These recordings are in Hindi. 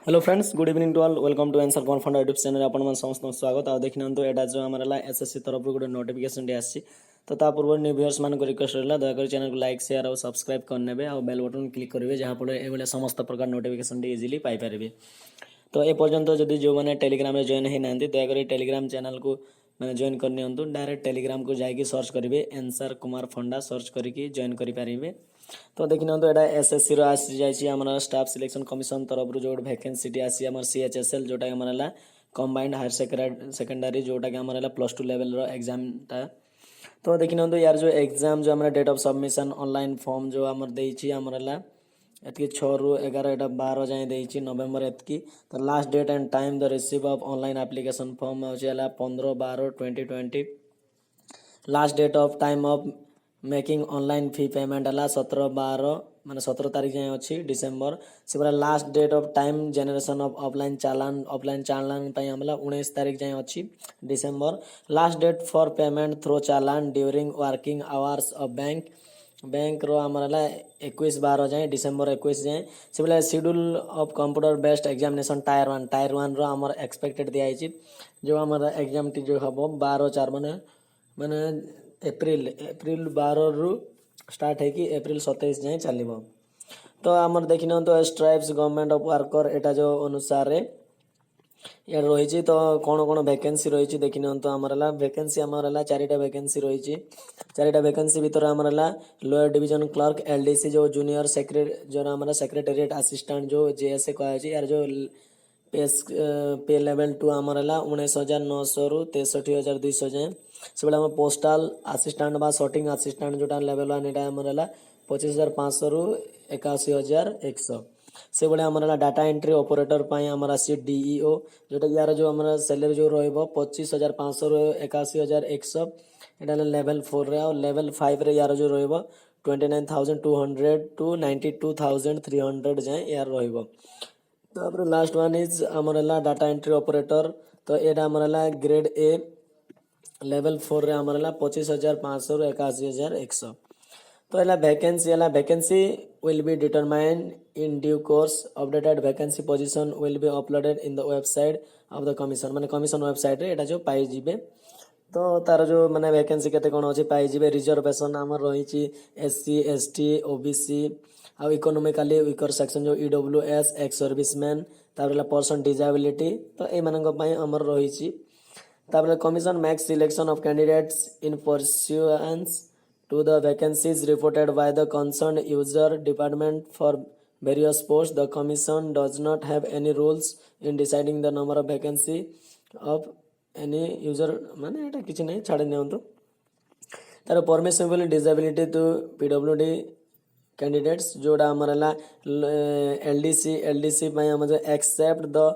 Hello friends, good evening to all. Welcome to answer Kumar funda YouTube channel आपन समस्त स्वागत। आ देखि नंतु एटा जो हमरला एसएससी तरफ गोटे नोटिफिकेशन डी आसी तो ता पूर्व न्यू व्यूअर्स मान को रिक्वेस्ट रहला दया कर चैनल को लाइक शेयर और सब्सक्राइब कर नेबे और बेल बटन क्लिक करिवे जहां फले एबले समस्त प्रकार नोटिफिकेशन डी इजीली पाई परिबे। तो ए पर्यंत जदि जो माने टेलीग्राम में जॉइन हे नांती दया कर टेलीग्राम चैनल को मैंने जॉइन कर नियंतु। डायरेक्ट टेलीग्राम को जाइए सर्च करेंगे आंसर कुमार फंडा सर्च करके जॉइन करेंगे। तो देखि ना तो एटा एसएससी रो आसी जाइछि हमर स्टाफ सिलेक्शन कमिशन तरफ जो वैकेंसी आसी हमर सीएचएसएल जोटा हमरला कंबाइंड हायर सेकेंडरी जोटा कि हमरला +2 लेवल रो एग्जाम ता। तो देखि ना तो यार जो एग्जाम जो हमर date of submission online form जो हमर देइछि हमरला एतकी 6 रु 11 एटा 12 जाए देइछि नवंबर एतकी। तो last date and time the receive of online application form होचला 15/12/2020। Last date of time of making online fee payment है 17/12 माने 17 तारीख जाए अच्छी डिसेम्बर से पूरा। Last date of time generation of offline चालान पे हमला 19 तारीख जाए अच्छी December. Last date for payment through चालान during working hours of bank रो हमला 21/12 जाए डिसेम्बर 21 जाए से बोले। Schedule of computer based examination tier 1 रो हमर एक्सपेक्टेड दिया जो हमारा एग्जाम टी जो हम 12/4 माने एप्रिल 12 रु स्टार्ट है कि एप्रिल 27 जाए चलो। तो आमर देखि न तो स्ट्राइप्स गवर्नमेंट ऑफ वर्कर एटा जो अनुसार यार रही। तो कौन कौन वैकेंसी रही देखि न तो आमरला वैकेंसी आमरला 4टा वैकेंसी रही। 4टा वैकेंसी भीतर आमरला लोअर डिवीजन क्लर्क एलडीसी जो जूनियर जो हमारा सेक्रेटेरिएट असिस्टेंट जो जेएसए कहा यार जो पे लेवल 2 आमरला 19,900 रु 63,200 जाए से बेला पोस्टाल असिस्टेंट बा सॉर्टिंग असिस्टेंट जोटा लेवल 1 एटा आमरला 25,500 रु 81,100 से बेला आमरला डाटा एंट्री ऑपरेटर पाई हमारा सी डीईओ जोटा यार जो हमारा सैलरी जो रहइबो 25,500 रु 81,100 एटा लेवल 4 रे और लेवल 5 रे यार जो रहइबो 29,200 टू 92,300 जाए यार रहइबो। तापर लास्ट वन इज हमरला डाटा एंट्री ऑपरेटर। तो एटा हमरला ग्रेड ए लेवल 4 रे हमरला 25,500 रु 81,100। तो एला vacancy will be determined in due course updated vacancy position will be uploaded in the website of the commission माने कमिशन वेबसाइट रे एटा जो पाई जिबे। तो तार जो माने वैकेंसी केते कोन अछि पाई जिबे। रिजर्वेशन हमर रहिछि एससी एसटी ओबीसी आ इकोनॉमिकली वीकर सेक्शन जो ईडब्ल्यूएस एक्स सर्विसमैन तारला पर्सन डिसेबिलिटी तो ए मानक पई हमर रहिछि। तापर commission makes selection of candidates in pursuance to the vacancies reported by the concerned user department for various post. The commission does not have any rules in deciding the number of vacancy of any user माने एटा किछि नै छाड़ नियंतु। तार permissible disability to PWD candidates जोड़ा हमारा एलडीसी पाई हम जो except the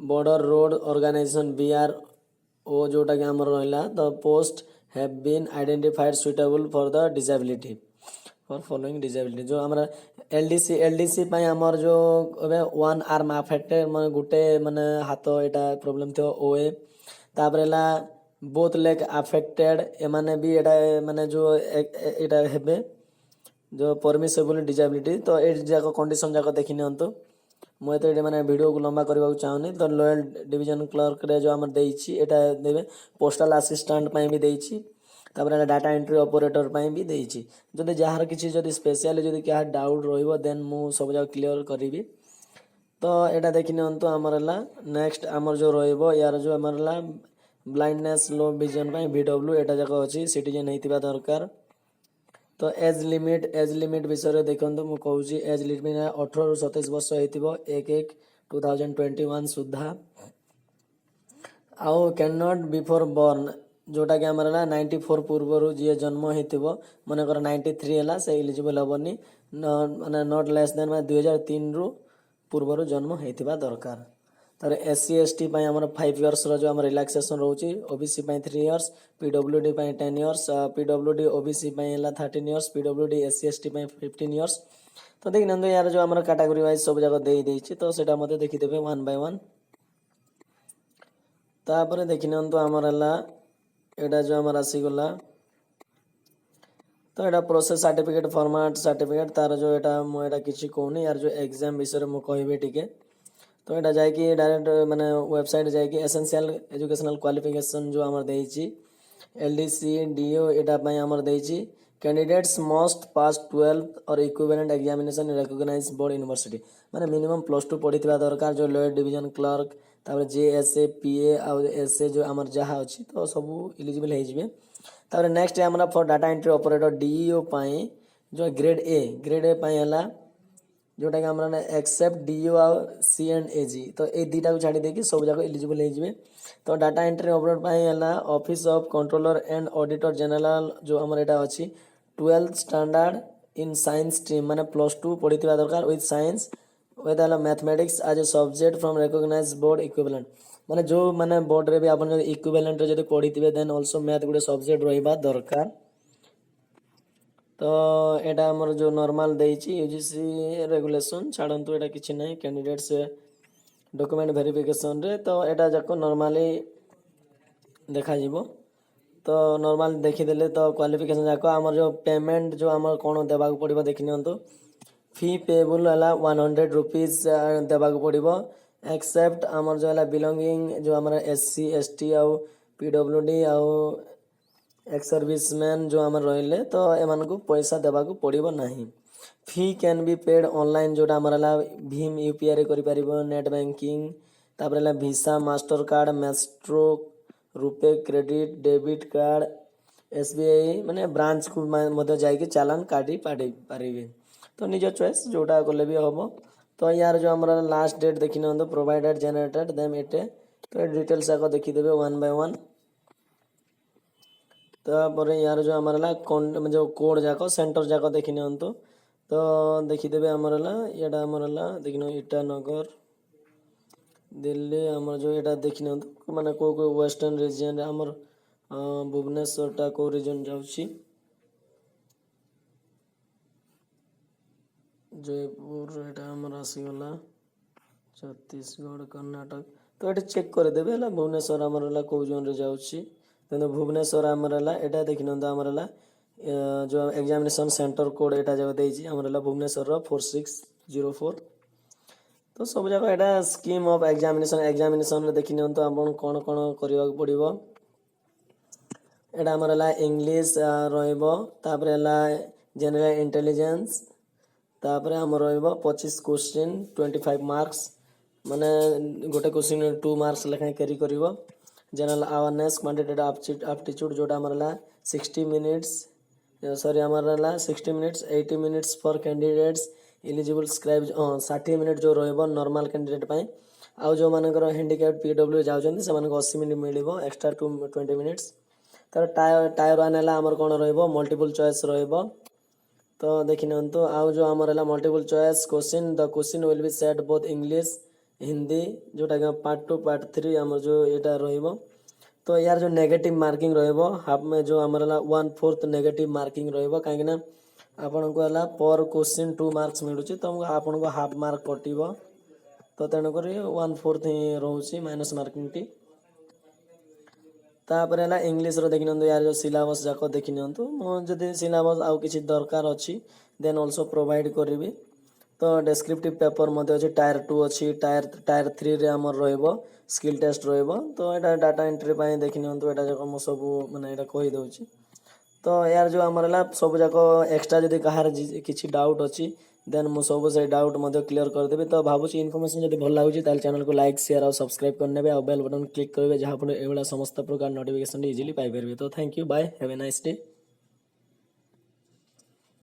border road organisation BR O जोटा कि हमर रहला the post have been identified suitable for the disability for following disability. जो हमारा एलडीसी पाई हमर जो अबे वन आर्म अफेक्टेड माने गुटे माने हाथ एटा प्रॉब्लम थियो ओए। तापरेला बोथ लेग अफेक्टेड ए माने भी एटा माने जो एटा हेबे जो परमिसेबल डिसेबिलिटी। तो ए जाक कंडीशन जाक देखि नियंतु। मु एते माने वीडियो को लंबा करबा चाहूनी। तो लोअर डिवीजन क्लर्क रे जो हमर देइछि एटा देबे। पोस्टल असिस्टेंट पई भी देइछि। तापर डाटा एंट्री ऑपरेटर पई भी देइछि। जदि जहार किछि जदि स्पेशली जदि क्या डाउट रहइबो देन मु सब जाक क्लियर करिवि। तो एटा देखि नियंतु हमरला नेक्स्ट हमर जो रहइबो यार जो हमरला ब्लाइंडनेस लो विजन पई वीडब्ल्यू एटा जाक अछि सिटीजन हेतिबा दरकार। तो एज लिमिट विषय देखो मु कहूँ एज लिमिट 18 रु 27 वर्ष हो 1/1/2021 सुधा आउ कैन नॉट बिफोर बर्न जोटा कि हमारा 94 पूर्व जी जन्म हो मनकर 93 है से एलिजिबल हेनी माने नॉट लेस देन 2003 रु पूर्व जन्म होता दरकार। तार एससी एसटी पाई हमर 5 इयर्स रो जो हमर रिलैक्सेशन रहउची। ओबीसी पाई 3 इयर्स पीडब्ल्यूडी पाई 10 इयर्स पीडब्ल्यूडी ओबीसी पाई हला 13 इयर्स पीडब्ल्यूडी एससी एसटी पाई 15 इयर्स। तो देख नंदो यार जो हमर कैटेगरी वाइज सब जगह देछि तो सेटा मते देखि देबे 1 बाय 1। तापर देखि नंदो हमर हला एटा जो हमर आसी गला तो एटा प्रोसेस सर्टिफिकेट फॉर्मेट सर्टिफिकेट तार जो एटा मो एटा किछि कोनी यार जो एग्जाम विषय मु कहबे टिके। तो यहाँ जाकि डायरेक्ट माने वेबसाइट जाकि एसेंशियल एजुकेशनल क्वालिफिकेशन जो आमर देइछि एलडीसी डीओ एटा पई आमर देइछि कैंडिडेट्स मस्ट पास 12th और equivalent examination recognise board university माने मिनिमम +2 पढ़िथिबा दरकार जो लोअर डिवीजन क्लर्क तापर जेएसए पीए आ एसए जो आमर जहा अछि तो सब एलिजिबल हे जिवे। तापर नेक्स्ट हमरा for data entry operator DEO पई जो ग्रेड ए पई हला जोटा कि हमरा एक्सेप्ट डीओ आ सी एंड एजी तो ए दुटा को छाड़ी देकी सब जाक एलिजिबल हो जिवे। तो डाटा एंट्री ऑपरेटर पाई हला office of controller and auditor general जो हमर एटा अछि 12th standard in science stream माने +2 पढ़िथिबा दरकार विथ साइंस विथ हला mathematics as a subject from recognised board equivalent माने जो माने बोर्ड रे भी आपन जो इक्विवेलेंट रे जदी पढ़िथिबे देन आल्सो मैथ गुडे सब्जेक्ट रहिबा दरकार। तो एटा हमर जो नॉर्मल देइछि यूजीसी रेगुलेशन छाड़ंतु एटा किछि नै कैंडिडेट्स डॉक्यूमेंट वेरिफिकेशन रे तो एटा जाको नॉर्मली देखा जीवो। तो नॉर्मल देखि देले तो क्वालिफिकेशन जाको हमर जो पेमेंट जो हमर कोन देबा को पड़िबो देखि नियंतु फी पेबल हला 100 रुपीस देबा को पड़िबो एक्सेप्ट हमर जो हला बिलोंगिंग जो हमर एससी एसटी आ पीडब्ल्यूडी आ एक्स सर्विसमैन जो आमर रहिले तो एमान को पैसा देबा को पड़िबो नहीं। फी कैन बी पेड ऑनलाइन जोटा आमर हला भीम यूपीआई रे करि परिबो नेट बैंकिंग तापर हला visa master card maestro RuPay credit debit card SBI माने ब्रांच को मध्य जाई के चालान काटी पारिबे तो निज चॉइस जोटा कोले भी होबो। तो यार जो आमर लास्ट डेट देखि न प्रोवाइडेड जनरेटेड देम एटे तो डिटेल्स आको देखि देबे 1 बाय 1। तापर यार जो हमारा जो कोड जाको सेंटर जाको देखि नियंतु तो देखिदेवे आमर यहाँ आमर देखि ईटानगर दिल्ली आमर जो यहाँ देखि नियंतु माने को वेस्टर्न रीजन आमर भुवनेश्वर टा को रीजन जाउछि जयपुर एटा आमर आसीगला छत्तीसगढ़ कर्नाटक तो ये चेक कर देबे हला भुवनेश्वर आमर को जोन रे जाउछि तेनो भुवनेश्वर आमर एटा देखि नंदा आमर जो एग्जामिनेशन सेंटर कोड एटा जब देइछि आमर भुवनेश्वर 4604 तो सब जगह एटा स्कीम ऑफ एग्जामिनेशन रे देखि नंतो आपन कोन कोन करिवा पड़िबो एटा आमर इंग्लिश रहइबो तापर हला जनरल इंटेलिजेंस तापर आमर रहइबो 25 क्वेश्चन 25 मार्क्स माने गोटे क्वेश्चन 2 मार्क्स लेखा कैरी करिवो। जनरल अवेयरनेस क्वांटिटेटिव एप्टीट्यूड जोटा हमारा 60 मिनिट्स सॉरी हमारा 60 minutes 80 minutes for candidates eligible scribe 60 minute जो रहइबो नॉर्मल कैंडिडेट पाई आउ जो मानकर हैंडिकैप पीडब्ल्यू जाउछन्ती से मानको 80 मिनिट मिलिबो एक्स्ट्रा 20 मिनिट्स। तर टायर 1 हला हमर कोन रहइबो मल्टीपल चॉइस रहइबो तो देखि नंतो आउ जो हमर हला multiple choice question the question will be set both English Hindi जोटा कि पार्ट 2 पार्ट 3 हमर जो एटा रहइबो। तो यार जो नेगेटिव मार्किंग रहइबो हाफ में जो हमर 1/4 नेगेटिव मार्किंग रहइबो काहे ना आपन को हला पर क्वेश्चन 2 मार्क्स मिलुची तो आपन को हाफ मार्क कटिबो तो तेन करी 1/4 ही रहउची माइनस मार्किंग टी। तापर हला इंग्लिश रो देखि नंदो यार जो सिलेबस जाको देखि नंतो मो जदी सिलेबस आउ किछि दरकार अछि देन आल्सो प्रोवाइड करिवि। तो डेस्क्रिप्टिव पेपर मते अछि टायर 2 अछि टायर 3 रे हमर रहइबो स्किल टेस्ट रहइबो तो एटा डाटा एंट्री पाए देखि नंतो एटा जको मो सब माने एटा कहि दउछि। तो यार जो हमर ला सब जाको एक्स्ट्रा जदी कहार किछि डाउट अछि देन मो सब से डाउट मते क्लियर कर देबे। तो भाबुछि इन्फॉर्मेशन जदी भल लागुछि ताल चैनल को लाइक शेयर और सब्सक्राइब करनेबे और बेल बटन क्लिक करबे जहां पर एवला समस्त प्रकार नोटिफिकेशन इजीली पाइ परबे। तो thank you bye have a nice day.